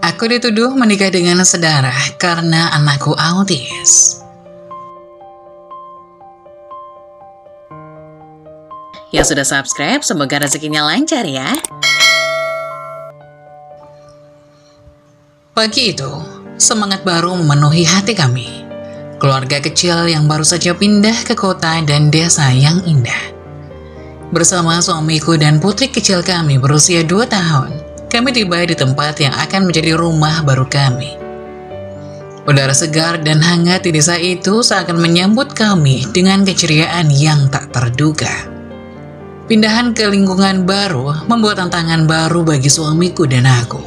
Aku dituduh menikah dengan saudara karena anakku autis. Yang sudah subscribe, semoga rezekinya lancar ya. Pagi itu, semangat baru memenuhi hati kami. Keluarga kecil yang baru saja pindah ke kota dan desa yang indah. Bersama suamiku dan putri kecil kami berusia 2 tahun, kami tiba di tempat yang akan menjadi rumah baru kami. Udara segar dan hangat di desa itu seakan menyambut kami dengan keceriaan yang tak terduga. Pindahan ke lingkungan baru membuat tantangan baru bagi suamiku dan aku.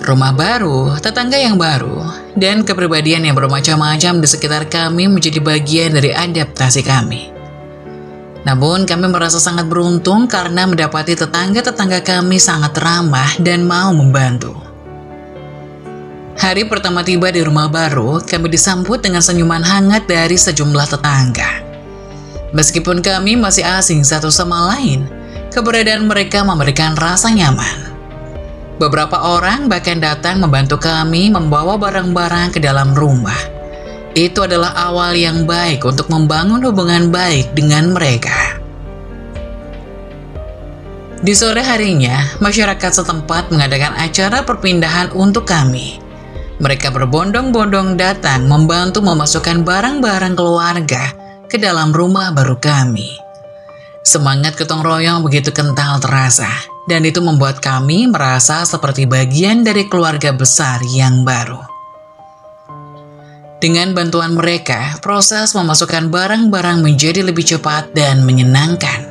Rumah baru, tetangga yang baru, dan kepribadian yang bermacam-macam di sekitar kami menjadi bagian dari adaptasi kami. Namun kami merasa sangat beruntung karena mendapati tetangga-tetangga kami sangat ramah dan mau membantu. Hari pertama tiba di rumah baru, kami disambut dengan senyuman hangat dari sejumlah tetangga. Meskipun kami masih asing satu sama lain, keberadaan mereka memberikan rasa nyaman. Beberapa orang bahkan datang membantu kami membawa barang-barang ke dalam rumah. Itu adalah awal yang baik untuk membangun hubungan baik dengan mereka. Di sore harinya, masyarakat setempat mengadakan acara perpindahan untuk kami. Mereka berbondong-bondong datang membantu memasukkan barang-barang keluarga ke dalam rumah baru kami. Semangat gotong royong begitu kental terasa, dan itu membuat kami merasa seperti bagian dari keluarga besar yang baru. Dengan bantuan mereka, proses memasukkan barang-barang menjadi lebih cepat dan menyenangkan.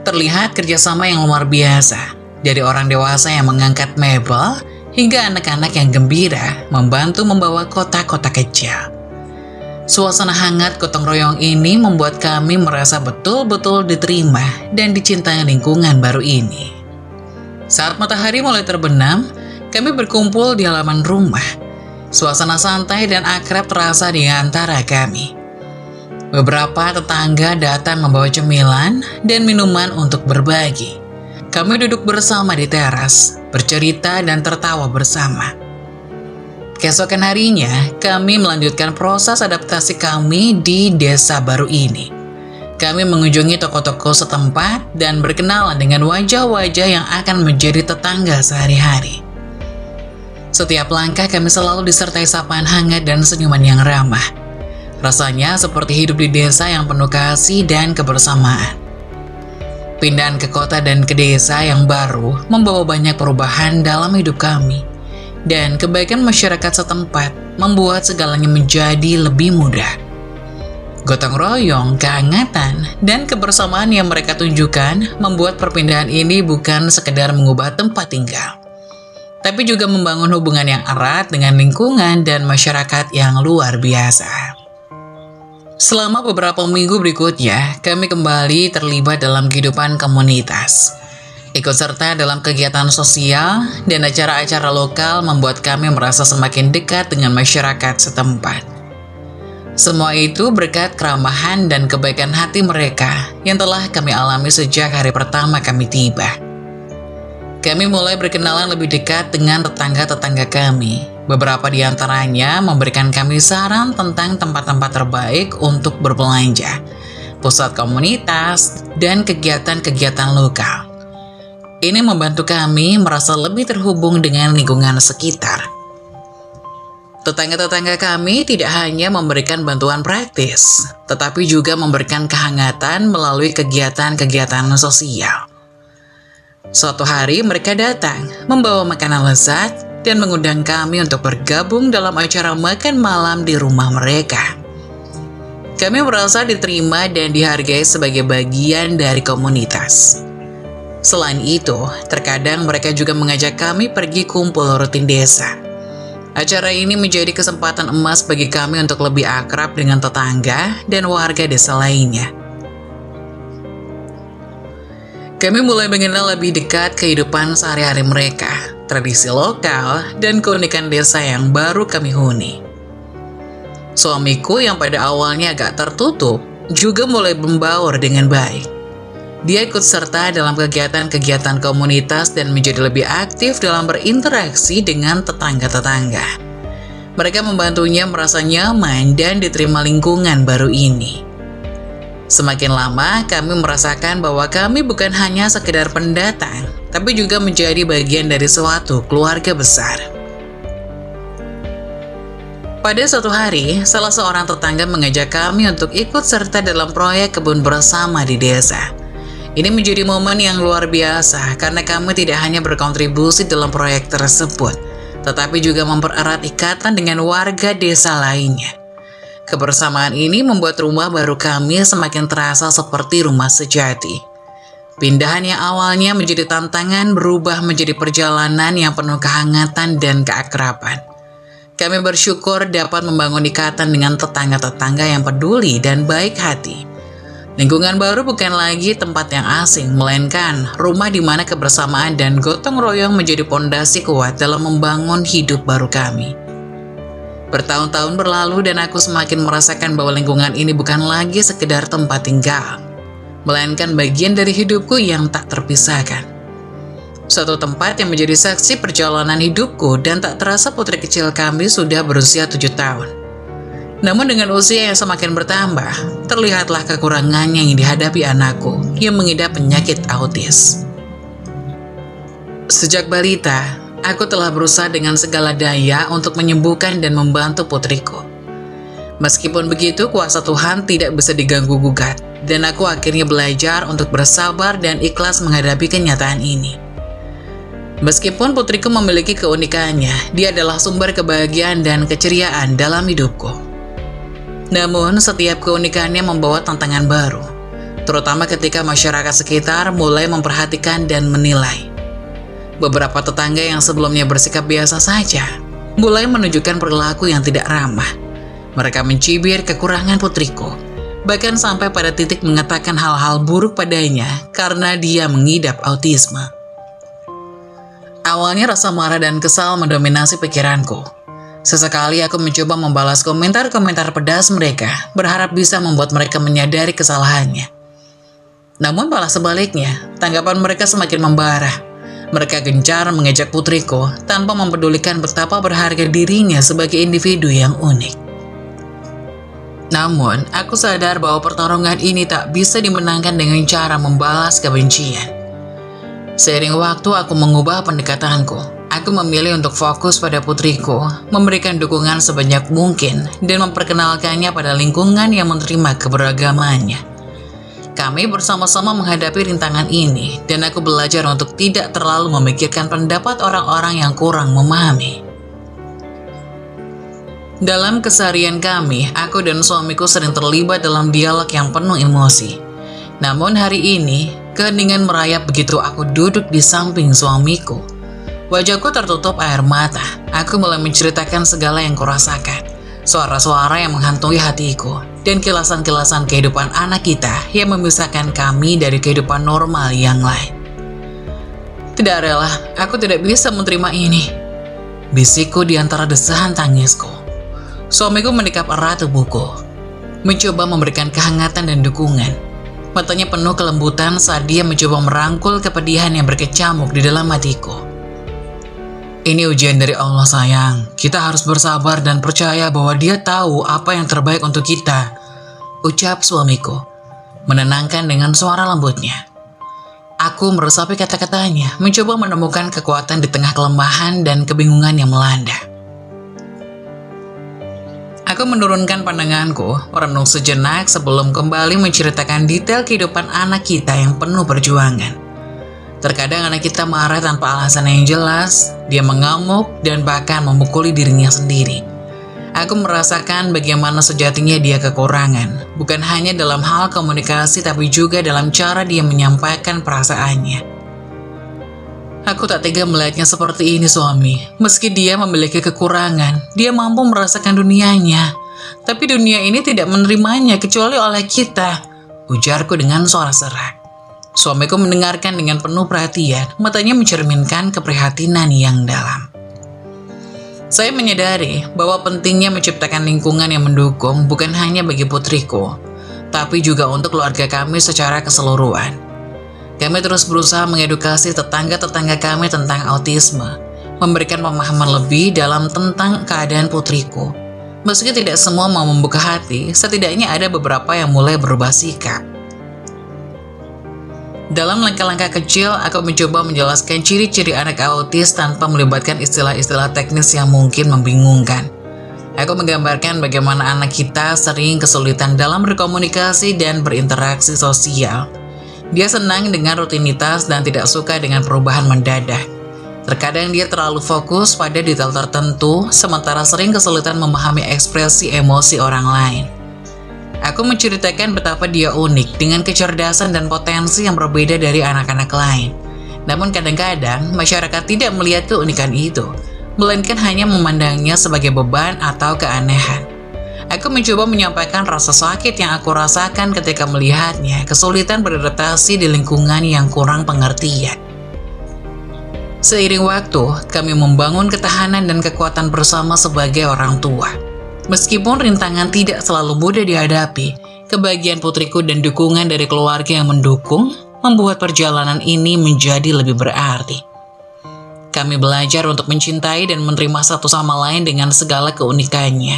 Terlihat kerjasama yang luar biasa, dari orang dewasa yang mengangkat mebel, hingga anak-anak yang gembira membantu membawa kotak-kotak kecil. Suasana hangat gotong royong ini membuat kami merasa betul-betul diterima dan dicintai lingkungan baru ini. Saat matahari mulai terbenam, kami berkumpul di halaman rumah. Suasana santai dan akrab terasa di antara kami. Beberapa tetangga datang membawa cemilan dan minuman untuk berbagi. Kami duduk bersama di teras, bercerita dan tertawa bersama. Keesokan harinya, kami melanjutkan proses adaptasi kami di desa baru ini. Kami mengunjungi toko-toko setempat dan berkenalan dengan wajah-wajah yang akan menjadi tetangga sehari-hari. Setiap langkah kami selalu disertai sapaan hangat dan senyuman yang ramah. Rasanya seperti hidup di desa yang penuh kasih dan kebersamaan. Pindahan ke kota dan ke desa yang baru membawa banyak perubahan dalam hidup kami. Dan kebaikan masyarakat setempat membuat segalanya menjadi lebih mudah. Gotong royong, kehangatan, dan kebersamaan yang mereka tunjukkan membuat perpindahan ini bukan sekedar mengubah tempat tinggal, tapi juga membangun hubungan yang erat dengan lingkungan dan masyarakat yang luar biasa. Selama beberapa minggu berikutnya, kami kembali terlibat dalam kehidupan komunitas. Ikut serta dalam kegiatan sosial dan acara-acara lokal membuat kami merasa semakin dekat dengan masyarakat setempat. Semua itu berkat keramahan dan kebaikan hati mereka yang telah kami alami sejak hari pertama kami tiba. Kami mulai berkenalan lebih dekat dengan tetangga-tetangga kami. Beberapa di antaranya memberikan kami saran tentang tempat-tempat terbaik untuk berbelanja, pusat komunitas, dan kegiatan-kegiatan lokal. Ini membantu kami merasa lebih terhubung dengan lingkungan sekitar. Tetangga-tetangga kami tidak hanya memberikan bantuan praktis, tetapi juga memberikan kehangatan melalui kegiatan-kegiatan sosial. Suatu hari mereka datang, membawa makanan lezat, dan mengundang kami untuk bergabung dalam acara makan malam di rumah mereka. Kami merasa diterima dan dihargai sebagai bagian dari komunitas. Selain itu, terkadang mereka juga mengajak kami pergi kumpul rutin desa. Acara ini menjadi kesempatan emas bagi kami untuk lebih akrab dengan tetangga dan warga desa lainnya. Kami mulai mengenal lebih dekat kehidupan sehari-hari mereka, tradisi lokal, dan keunikan desa yang baru kami huni. Suamiku yang pada awalnya agak tertutup, juga mulai membaur dengan baik. Dia ikut serta dalam kegiatan-kegiatan komunitas dan menjadi lebih aktif dalam berinteraksi dengan tetangga-tetangga. Mereka membantunya merasa nyaman dan diterima lingkungan baru ini. Semakin lama, kami merasakan bahwa kami bukan hanya sekedar pendatang, tapi juga menjadi bagian dari suatu keluarga besar. Pada suatu hari, salah seorang tetangga mengajak kami untuk ikut serta dalam proyek kebun bersama di desa. Ini menjadi momen yang luar biasa karena kami tidak hanya berkontribusi dalam proyek tersebut, tetapi juga mempererat ikatan dengan warga desa lainnya. Kebersamaan ini membuat rumah baru kami semakin terasa seperti rumah sejati. Pindahan yang awalnya menjadi tantangan berubah menjadi perjalanan yang penuh kehangatan dan keakraban. Kami bersyukur dapat membangun ikatan dengan tetangga-tetangga yang peduli dan baik hati. Lingkungan baru bukan lagi tempat yang asing, melainkan rumah di mana kebersamaan dan gotong royong menjadi pondasi kuat dalam membangun hidup baru kami. Bertahun-tahun berlalu dan aku semakin merasakan bahwa lingkungan ini bukan lagi sekedar tempat tinggal, melainkan bagian dari hidupku yang tak terpisahkan. Suatu tempat yang menjadi saksi perjalanan hidupku dan tak terasa putri kecil kami sudah berusia 7 tahun. Namun dengan usia yang semakin bertambah, terlihatlah kekurangannya yang dihadapi anakku yang mengidap penyakit autis. Sejak balita, aku telah berusaha dengan segala daya untuk menyembuhkan dan membantu putriku. Meskipun begitu, kuasa Tuhan tidak bisa diganggu-gugat, dan aku akhirnya belajar untuk bersabar dan ikhlas menghadapi kenyataan ini. Meskipun putriku memiliki keunikannya, dia adalah sumber kebahagiaan dan keceriaan dalam hidupku. Namun, setiap keunikannya membawa tantangan baru, terutama ketika masyarakat sekitar mulai memperhatikan dan menilai. Beberapa tetangga yang sebelumnya bersikap biasa saja, mulai menunjukkan perilaku yang tidak ramah. Mereka mencibir kekurangan putriku, bahkan sampai pada titik mengatakan hal-hal buruk padanya karena dia mengidap autisme. Awalnya rasa marah dan kesal mendominasi pikiranku. Sesekali aku mencoba membalas komentar-komentar pedas mereka, berharap bisa membuat mereka menyadari kesalahannya. Namun malah sebaliknya, tanggapan mereka semakin membara. Mereka gencar mengejek putriku tanpa mempedulikan betapa berharga dirinya sebagai individu yang unik. Namun, aku sadar bahwa pertarungan ini tak bisa dimenangkan dengan cara membalas kebencian. Seiring waktu, aku mengubah pendekatanku. Aku memilih untuk fokus pada putriku, memberikan dukungan sebanyak mungkin, dan memperkenalkannya pada lingkungan yang menerima keberagamannya. Kami bersama-sama menghadapi rintangan ini, dan aku belajar untuk tidak terlalu memikirkan pendapat orang-orang yang kurang memahami. Dalam keseharian kami, aku dan suamiku sering terlibat dalam dialog yang penuh emosi. Namun hari ini, keheningan merayap begitu aku duduk di samping suamiku. Wajahku tertutup air mata. Aku mulai menceritakan segala yang kurasakan. Suara-suara yang menghantui hatiku, dan kilasan-kilasan kehidupan anak kita yang memisahkan kami dari kehidupan normal yang lain. Tidak rela, aku tidak bisa menerima ini. Bisikku di antara desahan tangisku. Suamiku mendekap erat tubuhku, mencoba memberikan kehangatan dan dukungan. Matanya penuh kelembutan saat dia mencoba merangkul kepedihan yang berkecamuk di dalam hatiku. Ini ujian dari Allah sayang, kita harus bersabar dan percaya bahwa dia tahu apa yang terbaik untuk kita, ucap suamiku, menenangkan dengan suara lembutnya. Aku meresapi kata-katanya, mencoba menemukan kekuatan di tengah kelemahan dan kebingungan yang melanda. Aku menurunkan pandanganku, merenung sejenak sebelum kembali menceritakan detail kehidupan anak kita yang penuh perjuangan. Terkadang anak kita marah tanpa alasan yang jelas, dia mengamuk dan bahkan memukuli dirinya sendiri. Aku merasakan bagaimana sejatinya dia kekurangan, bukan hanya dalam hal komunikasi tapi juga dalam cara dia menyampaikan perasaannya. Aku tak tega melihatnya seperti ini suami. Meski dia memiliki kekurangan, dia mampu merasakan dunianya. Tapi dunia ini tidak menerimanya kecuali oleh kita, ujarku dengan suara serak. Suamiku mendengarkan dengan penuh perhatian, matanya mencerminkan keprihatinan yang dalam. Saya menyadari bahwa pentingnya menciptakan lingkungan yang mendukung bukan hanya bagi putriku, tapi juga untuk keluarga kami secara keseluruhan. Kami terus berusaha mengedukasi tetangga-tetangga kami tentang autisme, memberikan pemahaman lebih dalam tentang keadaan putriku. Meski tidak semua mau membuka hati, setidaknya ada beberapa yang mulai berubah sikap. Dalam langkah-langkah kecil, aku mencoba menjelaskan ciri-ciri anak autis tanpa melibatkan istilah-istilah teknis yang mungkin membingungkan. Aku menggambarkan bagaimana anak kita sering kesulitan dalam berkomunikasi dan berinteraksi sosial. Dia senang dengan rutinitas dan tidak suka dengan perubahan mendadak. Terkadang dia terlalu fokus pada detail tertentu, sementara sering kesulitan memahami ekspresi emosi orang lain. Aku menceritakan betapa dia unik dengan kecerdasan dan potensi yang berbeda dari anak-anak lain. Namun kadang-kadang masyarakat tidak melihat keunikan itu, melainkan hanya memandangnya sebagai beban atau keanehan. Aku mencoba menyampaikan rasa sakit yang aku rasakan ketika melihatnya kesulitan beradaptasi di lingkungan yang kurang pengertian. Seiring waktu, kami membangun ketahanan dan kekuatan bersama sebagai orang tua. Meskipun rintangan tidak selalu mudah dihadapi, kebahagiaan putriku dan dukungan dari keluarga yang mendukung membuat perjalanan ini menjadi lebih berarti. Kami belajar untuk mencintai dan menerima satu sama lain dengan segala keunikannya,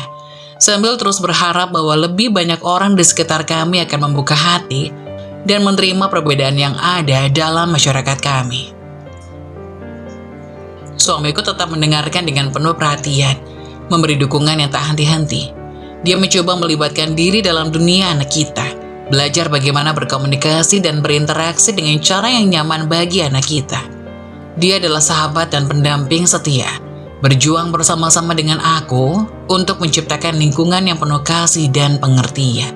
sambil terus berharap bahwa lebih banyak orang di sekitar kami akan membuka hati dan menerima perbedaan yang ada dalam masyarakat kami. Suamiku tetap mendengarkan dengan penuh perhatian, memberi dukungan yang tak henti-henti. Dia mencoba melibatkan diri dalam dunia anak kita, belajar bagaimana berkomunikasi dan berinteraksi dengan cara yang nyaman bagi anak kita. Dia adalah sahabat dan pendamping setia, berjuang bersama-sama dengan aku untuk menciptakan lingkungan yang penuh kasih dan pengertian.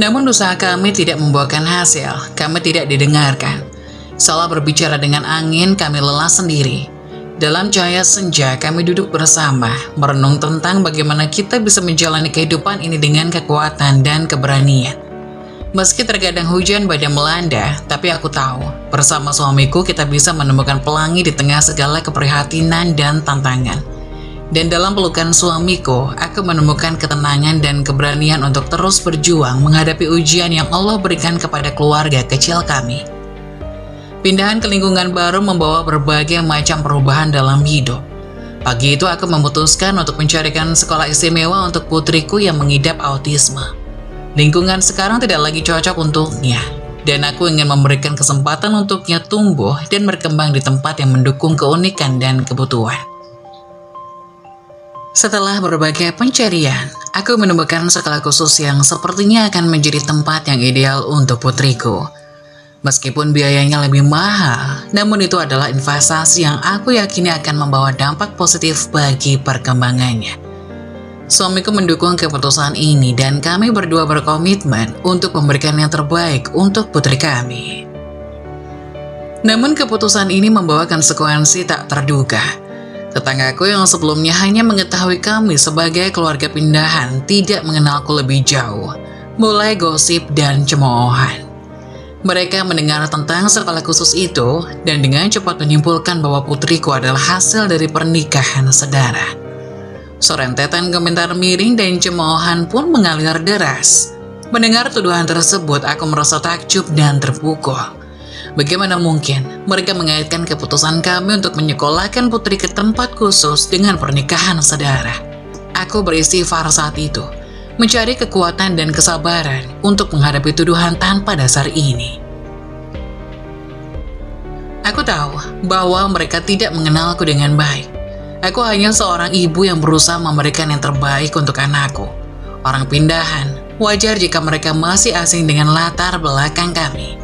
Namun usaha kami tidak membuahkan hasil, kami tidak didengarkan. Seolah berbicara dengan angin, kami lelah sendiri. Dalam cahaya senja, kami duduk bersama, merenung tentang bagaimana kita bisa menjalani kehidupan ini dengan kekuatan dan keberanian. Meski terkadang hujan badai melanda, tapi aku tahu, bersama suamiku kita bisa menemukan pelangi di tengah segala keprihatinan dan tantangan. Dan dalam pelukan suamiku, aku menemukan ketenangan dan keberanian untuk terus berjuang menghadapi ujian yang Allah berikan kepada keluarga kecil kami. Pindahan ke lingkungan baru membawa berbagai macam perubahan dalam hidup. Pagi itu aku memutuskan untuk mencarikan sekolah istimewa untuk putriku yang mengidap autisme. Lingkungan sekarang tidak lagi cocok untuknya, dan aku ingin memberikan kesempatan untuknya tumbuh dan berkembang di tempat yang mendukung keunikan dan kebutuhan. Setelah berbagai pencarian, aku menemukan sekolah khusus yang sepertinya akan menjadi tempat yang ideal untuk putriku. Meskipun biayanya lebih mahal, namun itu adalah investasi yang aku yakini akan membawa dampak positif bagi perkembangannya. Suamiku mendukung keputusan ini dan kami berdua berkomitmen untuk memberikan yang terbaik untuk putri kami. Namun keputusan ini membawa konsekuensi tak terduga. Tetanggaku yang sebelumnya hanya mengetahui kami sebagai keluarga pindahan tidak mengenalku lebih jauh, mulai gosip dan cemoohan. Mereka mendengar tentang sekolah khusus itu dan dengan cepat menyimpulkan bahwa putriku adalah hasil dari pernikahan saudara. Sorentetan komentar miring dan cemoohan pun mengalir deras. Mendengar tuduhan tersebut, aku merasa takjub dan terpukul. Bagaimana mungkin mereka mengaitkan keputusan kami untuk menyekolahkan putri ke tempat khusus dengan pernikahan saudara? Aku beristighfar saat itu, mencari kekuatan dan kesabaran untuk menghadapi tuduhan tanpa dasar ini. Aku tahu bahwa mereka tidak mengenalku dengan baik. Aku hanya seorang ibu yang berusaha memberikan yang terbaik untuk anakku. Orang pindahan, wajar jika mereka masih asing dengan latar belakang kami.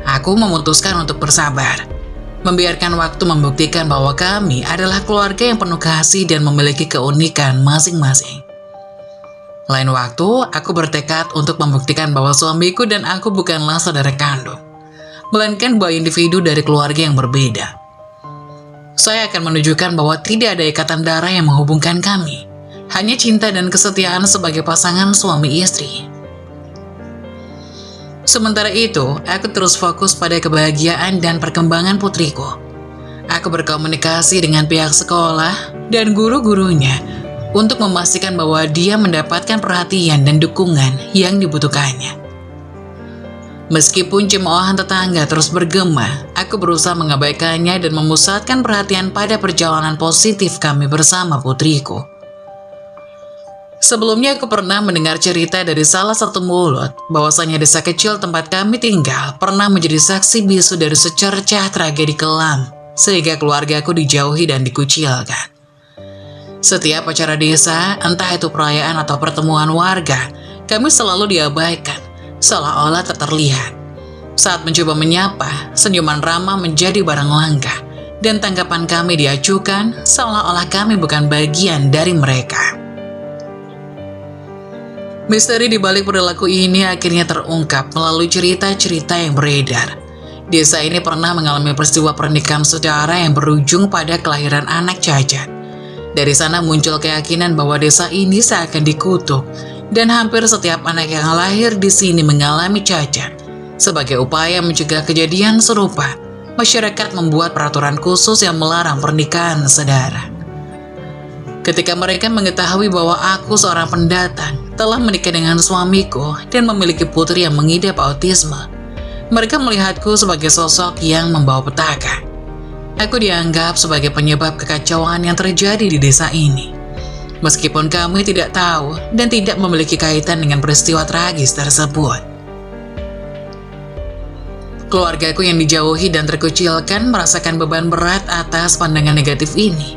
Aku memutuskan untuk bersabar, membiarkan waktu membuktikan bahwa kami adalah keluarga yang penuh kasih dan memiliki keunikan masing-masing. Lain waktu, aku bertekad untuk membuktikan bahwa suamiku dan aku bukanlah saudara kandung, melainkan dua individu dari keluarga yang berbeda. Saya akan menunjukkan bahwa tidak ada ikatan darah yang menghubungkan kami, hanya cinta dan kesetiaan sebagai pasangan suami istri. Sementara itu, aku terus fokus pada kebahagiaan dan perkembangan putriku. Aku berkomunikasi dengan pihak sekolah dan guru-gurunya untuk memastikan bahwa dia mendapatkan perhatian dan dukungan yang dibutuhkannya. Meskipun cemoohan tetangga terus bergema, aku berusaha mengabaikannya dan memusatkan perhatian pada perjalanan positif kami bersama putriku. Sebelumnya aku pernah mendengar cerita dari salah satu mulut bahwasanya desa kecil tempat kami tinggal pernah menjadi saksi bisu dari secercah tragedi kelam, sehingga keluargaku dijauhi dan dikucilkan. Setiap acara desa, entah itu perayaan atau pertemuan warga, kami selalu diabaikan, seolah-olah tak terlihat. Saat mencoba menyapa, senyuman ramah menjadi barang langka, dan tanggapan kami diacuhkan seolah-olah kami bukan bagian dari mereka. Misteri di balik perilaku ini akhirnya terungkap melalui cerita-cerita yang beredar. Desa ini pernah mengalami peristiwa pernikahan saudara yang berujung pada kelahiran anak cacat. Dari sana muncul keyakinan bahwa desa ini seakan dikutuk, dan hampir setiap anak yang lahir di sini mengalami cacat. Sebagai upaya mencegah kejadian serupa, masyarakat membuat peraturan khusus yang melarang pernikahan saudara. Ketika mereka mengetahui bahwa aku seorang pendatang, telah menikah dengan suamiku dan memiliki putri yang mengidap autisme, mereka melihatku sebagai sosok yang membawa petaka. Aku dianggap sebagai penyebab kekacauan yang terjadi di desa ini. Meskipun kami tidak tahu dan tidak memiliki kaitan dengan peristiwa tragis tersebut. Keluargaku yang dijauhi dan terkucilkan merasakan beban berat atas pandangan negatif ini.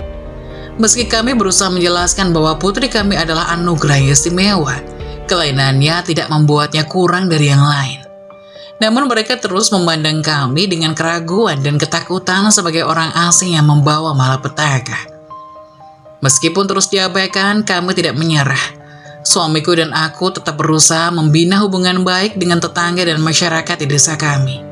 Meski kami berusaha menjelaskan bahwa putri kami adalah anugerah yang istimewa, kelainannya tidak membuatnya kurang dari yang lain. Namun mereka terus memandang kami dengan keraguan dan ketakutan sebagai orang asing yang membawa malapetaka. Meskipun terus diabaikan, kami tidak menyerah. Suamiku dan aku tetap berusaha membina hubungan baik dengan tetangga dan masyarakat di desa kami.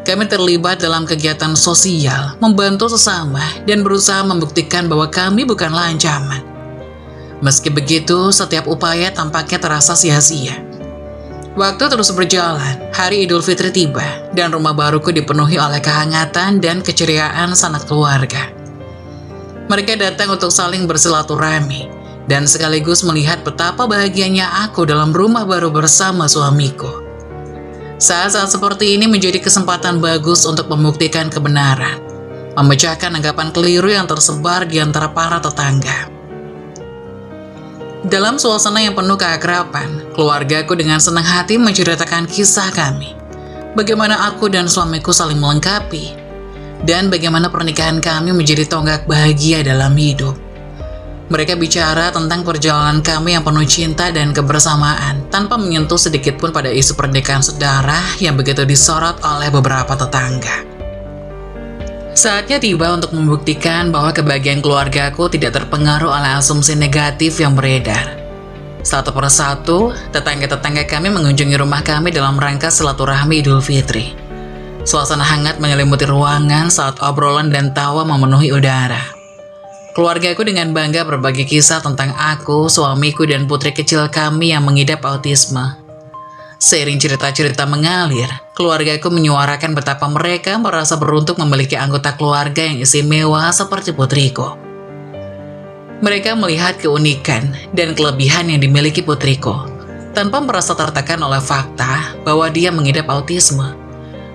Kami terlibat dalam kegiatan sosial, membantu sesama, dan berusaha membuktikan bahwa kami bukanlah ancaman. Meski begitu, setiap upaya tampaknya terasa sia-sia. Waktu terus berjalan, hari Idul Fitri tiba, dan rumah baruku dipenuhi oleh kehangatan dan keceriaan sanak keluarga. Mereka datang untuk saling bersilaturahmi, dan sekaligus melihat betapa bahagianya aku dalam rumah baru bersama suamiku. Saat-saat seperti ini menjadi kesempatan bagus untuk membuktikan kebenaran, memecahkan anggapan keliru yang tersebar di antara para tetangga. Dalam suasana yang penuh keakraban, keluargaku dengan senang hati menceritakan kisah kami. Bagaimana aku dan suamiku saling melengkapi, dan bagaimana pernikahan kami menjadi tonggak bahagia dalam hidup. Mereka bicara tentang perjalanan kami yang penuh cinta dan kebersamaan, tanpa menyentuh sedikit pun pada isu pernikahan saudara yang begitu disorot oleh beberapa tetangga. Saatnya tiba untuk membuktikan bahwa kebahagiaan keluargaku tidak terpengaruh oleh asumsi negatif yang beredar. Satu persatu, tetangga-tetangga kami mengunjungi rumah kami dalam rangka silaturahmi Idul Fitri. Suasana hangat menyelimuti ruangan saat obrolan dan tawa memenuhi udara. Keluargaku dengan bangga berbagi kisah tentang aku, suamiku, dan putri kecil kami yang mengidap autisme. Seiring cerita-cerita mengalir, keluargaku menyuarakan betapa mereka merasa beruntung memiliki anggota keluarga yang istimewa seperti putriku. Mereka melihat keunikan dan kelebihan yang dimiliki putriku, tanpa merasa tertekan oleh fakta bahwa dia mengidap autisme.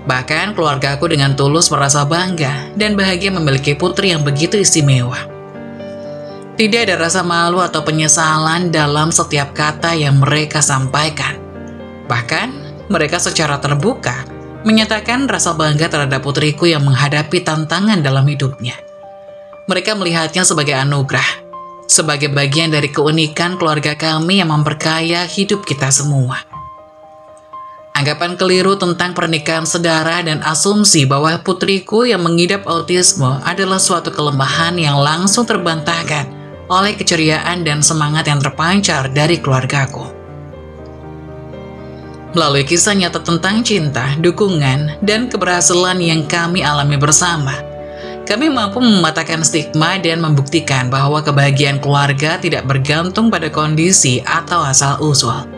Bahkan keluargaku dengan tulus merasa bangga dan bahagia memiliki putri yang begitu istimewa. Tidak ada rasa malu atau penyesalan dalam setiap kata yang mereka sampaikan. Bahkan, mereka secara terbuka menyatakan rasa bangga terhadap putriku yang menghadapi tantangan dalam hidupnya. Mereka melihatnya sebagai anugerah, sebagai bagian dari keunikan keluarga kami yang memperkaya hidup kita semua. Anggapan keliru tentang pernikahan saudara dan asumsi bahwa putriku yang mengidap autisme adalah suatu kelemahan yang langsung terbantahkan oleh keceriaan dan semangat yang terpancar dari keluargaku. Melalui kisah nyata tentang cinta, dukungan, dan keberhasilan yang kami alami bersama, kami mampu mematahkan stigma dan membuktikan bahwa kebahagiaan keluarga tidak bergantung pada kondisi atau asal-usul.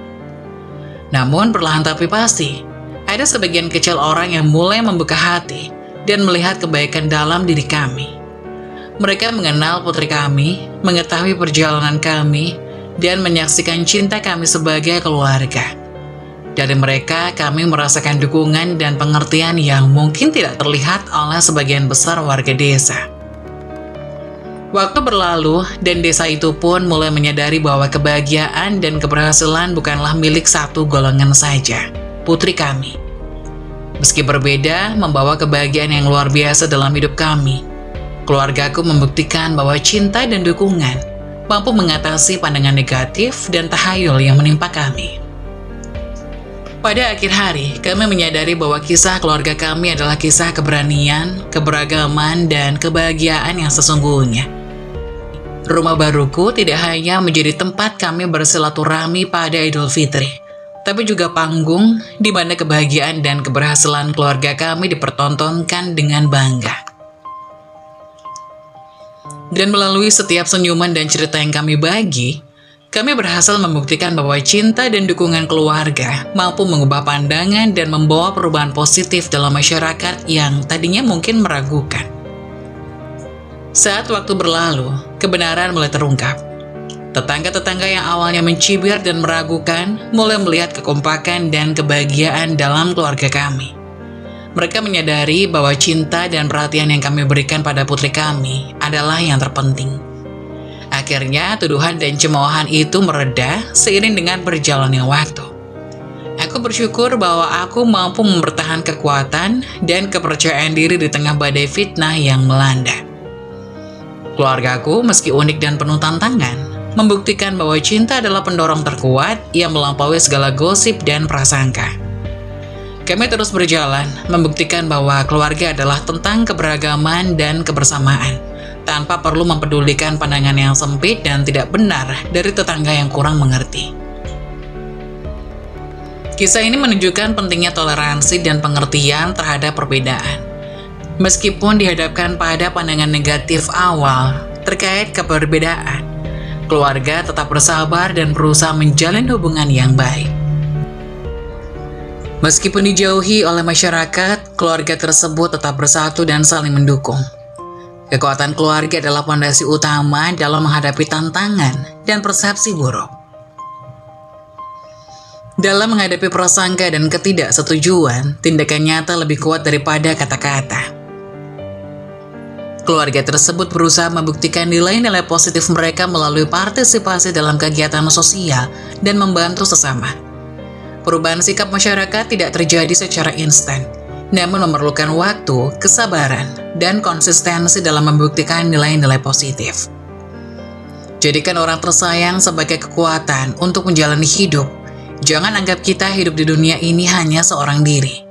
Namun perlahan tapi pasti, ada sebagian kecil orang yang mulai membuka hati dan melihat kebaikan dalam diri kami. Mereka mengenal putri kami, mengetahui perjalanan kami, dan menyaksikan cinta kami sebagai keluarga. Dari mereka, kami merasakan dukungan dan pengertian yang mungkin tidak terlihat oleh sebagian besar warga desa. Waktu berlalu, dan desa itu pun mulai menyadari bahwa kebahagiaan dan keberhasilan bukanlah milik satu golongan saja, putri kami. Meski berbeda, membawa kebahagiaan yang luar biasa dalam hidup kami. Keluargaku membuktikan bahwa cinta dan dukungan mampu mengatasi pandangan negatif dan tahayul yang menimpa kami. Pada akhir hari, kami menyadari bahwa kisah keluarga kami adalah kisah keberanian, keberagaman, dan kebahagiaan yang sesungguhnya. Rumah baruku tidak hanya menjadi tempat kami bersilaturahmi pada Idul Fitri, tapi juga panggung di mana kebahagiaan dan keberhasilan keluarga kami dipertontonkan dengan bangga. Dan melalui setiap senyuman dan cerita yang kami bagi, kami berhasil membuktikan bahwa cinta dan dukungan keluarga mampu mengubah pandangan dan membawa perubahan positif dalam masyarakat yang tadinya mungkin meragukan. Saat waktu berlalu, kebenaran mulai terungkap. Tetangga-tetangga yang awalnya mencibir dan meragukan mulai melihat kekompakan dan kebahagiaan dalam keluarga kami. Mereka menyadari bahwa cinta dan perhatian yang kami berikan pada putri kami adalah yang terpenting. Akhirnya, tuduhan dan cemoohan itu mereda seiring dengan berjalannya waktu. Aku bersyukur bahwa aku mampu mempertahankan kekuatan dan kepercayaan diri di tengah badai fitnah yang melanda. Keluargaku, meski unik dan penuh tantangan, membuktikan bahwa cinta adalah pendorong terkuat yang melampaui segala gosip dan prasangka. Kami terus berjalan, membuktikan bahwa keluarga adalah tentang keberagaman dan kebersamaan, tanpa perlu mempedulikan pandangan yang sempit dan tidak benar dari tetangga yang kurang mengerti. Kisah ini menunjukkan pentingnya toleransi dan pengertian terhadap perbedaan. Meskipun dihadapkan pada pandangan negatif awal terkait keberbedaan, keluarga tetap bersabar dan berusaha menjalin hubungan yang baik. Meskipun dijauhi oleh masyarakat, keluarga tersebut tetap bersatu dan saling mendukung. Kekuatan keluarga adalah fondasi utama dalam menghadapi tantangan dan persepsi buruk. Dalam menghadapi prasangka dan ketidaksetujuan, tindakan nyata lebih kuat daripada kata-kata. Keluarga tersebut berusaha membuktikan nilai-nilai positif mereka melalui partisipasi dalam kegiatan sosial dan membantu sesama. Perubahan sikap masyarakat tidak terjadi secara instan, namun memerlukan waktu, kesabaran, dan konsistensi dalam membuktikan nilai-nilai positif. Jadikan orang tersayang sebagai kekuatan untuk menjalani hidup. Jangan anggap kita hidup di dunia ini hanya seorang diri.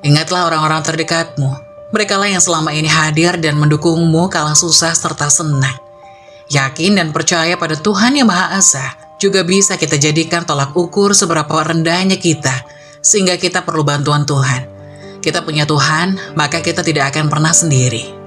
Ingatlah orang-orang terdekatmu. Merekalah yang selama ini hadir dan mendukungmu kala susah serta senang. Yakin dan percaya pada Tuhan Yang Maha Esa juga bisa kita jadikan tolak ukur seberapa rendahnya kita, sehingga kita perlu bantuan Tuhan. Kita punya Tuhan, maka kita tidak akan pernah sendiri.